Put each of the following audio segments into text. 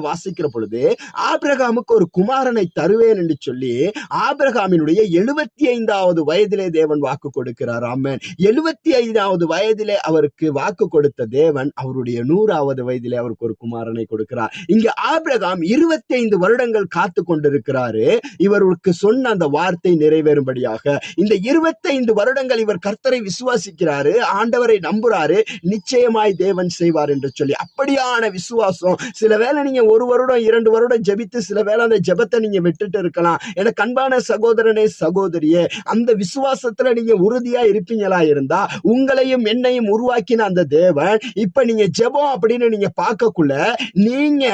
வாசிக்கிற பொழுது ஆபிரகாமுக்கு ஒரு குமாரனை தருவேன் என்று சொல்லி ஆபிரகாமினுடைய 75வது வயதிலே தேவன் வாக்கு கொடுக்கிறார். ஆமென். 75வது வயதிலே அவருக்கு வாக்கு கொடுத்த தேவன் அவருடைய 100வது வயதிலே அவருக்கு ஒரு குமாரனை கொடுக்கிறார். இங்க ஆபிரகாம் 25 வருடங்கள் காத்து கொண்டிருக்கிறாரு இவருக்கு சொன்ன அந்த வார்த்தை நிறைவேறும்படியாக. இந்த 25 வருடங்கள் இவர் கர்த்தரை விசுவாசிக்கிறாரு, ஆண்டவரை நம்புறாரு, நிச்சயமாய் தேவன் செய்வார் என்று சொல்லி. அப்படியான விசுவாசம் சில வேளை நீங்க 1 வருடம் 2 வருடம் ஜெபித்து சில வேளை அந்த ஜெபத்தை நீங்க விட்டுட்டு இருக்கலாம். எனக்கு அன்பான சகோதரனே சகோதரியே, அந்த விசுவாசத்துல நீங்க உறுதியா இருப்பீங்களா இருந்தா உங்களையும் என்னையும் உருவாக்கின அந்த தேவன் இப்ப நீங்க ஜெபம் அப்படின்னு நீங்க பார்க்கக்குள்ள நீங்க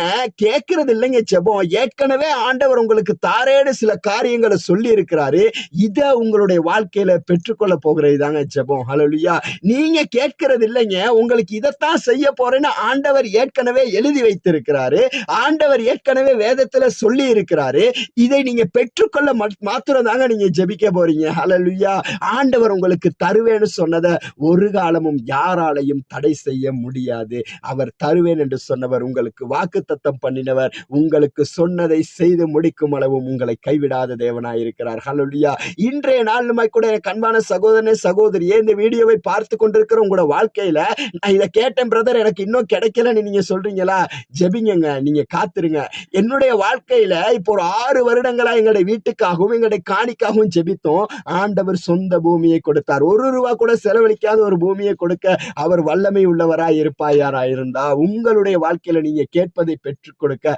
கேட்கறது இல்லைங்க ஜெபம். ஏற்கனவே ஆண்டவர் உங்களுக்கு தாரேடு சில காரியங்களை சொல்லி இருக்கிறாரு. இத உங்களுடைய வாழ்க்கையில பெற்றுக்கொள்ள போகிறது தாங்க ஜெபம். ஹல்லேலூயா. நீங்க கேட்கறது இல்லைங்க, உங்களுக்கு இதைத்தான் செய்ய போறேன்னு ஆண்டவர் ஏற்கனவே எழுதி வைத்திருக்கிறாரு. ஆண்டவர் ஏற்கனவே வேதத்துல சொல்லி இருக்கிறாரு. இதை நீங்க பெற்றுக்கொள்ள மாத்திரம் தாங்க நீங்க ஜெபிக்க போறீங்க. ஹல்லேலூயா. ஆண்டவர் உங்களுக்கு தருவேன்னு சொன்னதை ஒரு காலமும் யாராலையும் தடை செய்ய முடியாது. அவர் தருவேன் என்று சொன்னவர், உங்களுக்கு வாக்குத்தத்தம் பண்ணினவர், உங்களுக்கு சொன்னதை செய்து முடிக்கும் அளவும் உங்களை கைவிடாத தேவனாய் இருக்கிறார். ஹல்லேலூயா. இன்றைய நாளுமாய் கூட எனக்கு அன்பான சகோதரனே சகோதரியே, இந்த வீடியோவை பார்த்து கொண்டிருக்கிற உங்களோட வாழ்க்கையில நான் இதை கேட்டேன் பிரதர், எனக்கு இன்னும் கிடைக்கலன்னு நீங்க சொல்றீங்களா? ஜெபிங்க, நீங்க காத்துருங்க. என்னுடைய வாழ்க்கையில இப்போ ஒரு 6 வருடங்களா எங்களுடைய வீட்டுக்காகவும் எங்களுடைய காணிக்காகவும் ஜெபித்தோம். ஆண்டவர் சொந்த பூமியை கொடுத்தார். 1 ரூபா கூட செலவழிக்காத ஒரு பூமியை கொடுக்க அவர் வல்லமை உள்ளவராய் இருப்பாயாராயிருந்தா உங்களுடைய வாழ்க்கையில நீங்க கேட்பதை பெற்றுக் கொடுக்க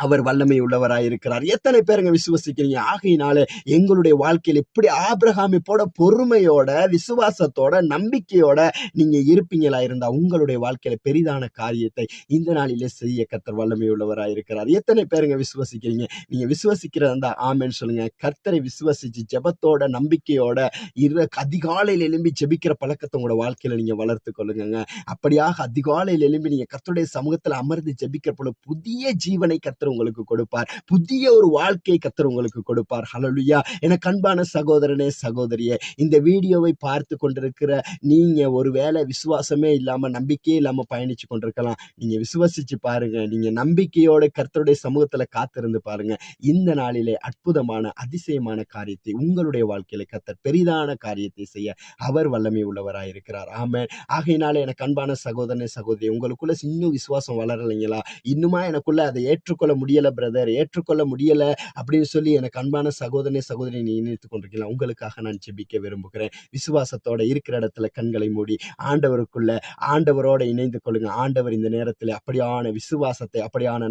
அவர் வல்லமை உள்ளவராய் இருக்கிறார். எத்தனை பேருங்க விசுவசிக்கிறீங்க? ஆகையினால எங்களுடைய வாழ்க்கையில் இப்படி ஆபிரகாமை போட பொறுமையோட விசுவாசத்தோட நம்பிக்கையோட நீங்க இருப்பீங்களா இருந்தா உங்களுடைய வாழ்க்கையில பெரிதான காரியத்தை இந்த நாளிலே செய்ய கர்த்தர் வல்லமை உள்ளவராய் இருக்கிறார். எத்தனை பேருங்க விசுவசிக்கிறீங்க? நீங்க விசுவசிக்கிறதா இருந்தா ஆமென் சொல்லுங்க. கர்த்தரை விசுவசிச்சு ஜெபத்தோட நம்பிக்கையோட அதிகாலையில் எழும்பி ஜெபிக்கிற பழக்கத்தை உங்களோட வாழ்க்கையில நீங்க வளர்த்து கொள்ளுங்க. அப்படியாக அதிகாலையில் எழும்பி நீங்க கர்த்தருடைய சமூகத்துல அமர்ந்து ஜெபிக்கிற போல புதிய ஜீவனை கர்த்தர் உங்களுக்கு கொடுப்பார். புதிய ஒரு வாழ்க்கையை கர்த்தர் உங்களுக்கு கொடுப்பார். ஹல்லேலூயா. எனக்கு அன்பான சகோதரனே சகோதரியே, இந்த வீடியோவை பார்த்து கொண்டிருக்கிற நீங்க ஒருவேளை விசுவாசமே இல்லாம நம்பிக்கையே இல்லாம பயணிச்சு கொண்டிருக்கலாம். நீங்க விசுவாசிச்சு பாருங்க. நீங்க நம்பிக்கையோட கர்த்தருடைய சமூகத்துல காத்திருந்து பாருங்க. இந்த நாளிலே அற்புதமான அதிசயமான காரியத்தை உங்களுடைய வாழ்க்கையில கர்த்தர் பெரிதான காரியத்தை செய்ய அவர் வல்லமை உள்ளவராய் இருக்கிறார். ஆமென். ஆகையினால எனக்கு அன்பான சகோதரனே சகோதரி, உங்களுக்குள்ள இன்னும் விசுவாசம் வளரலைங்களா? இன்னுமா எனக்குள்ள அதை ஏற்றுக்கொள்ள முடியல பிரதர், ஏற்றுக்கொள்ள முடியல அப்படின்னு சொல்லி எனக்கு அன்பான சகோதரனே சகோதரி நீ நினைத்துக் கொண்டிருக்கலாம். உங்களுக்காக நான் ஜெபிக்க விரும்புகிறேன். விசுவாசத்தோட இருக்கிற இடத்துல கண்களை மூடி ஆண்டவரோட இணைந்து கொள்ளுங்க. ஆண்டவர் இந்த நேரத்தில் அப்படியான விசுவாசத்தை அப்படியான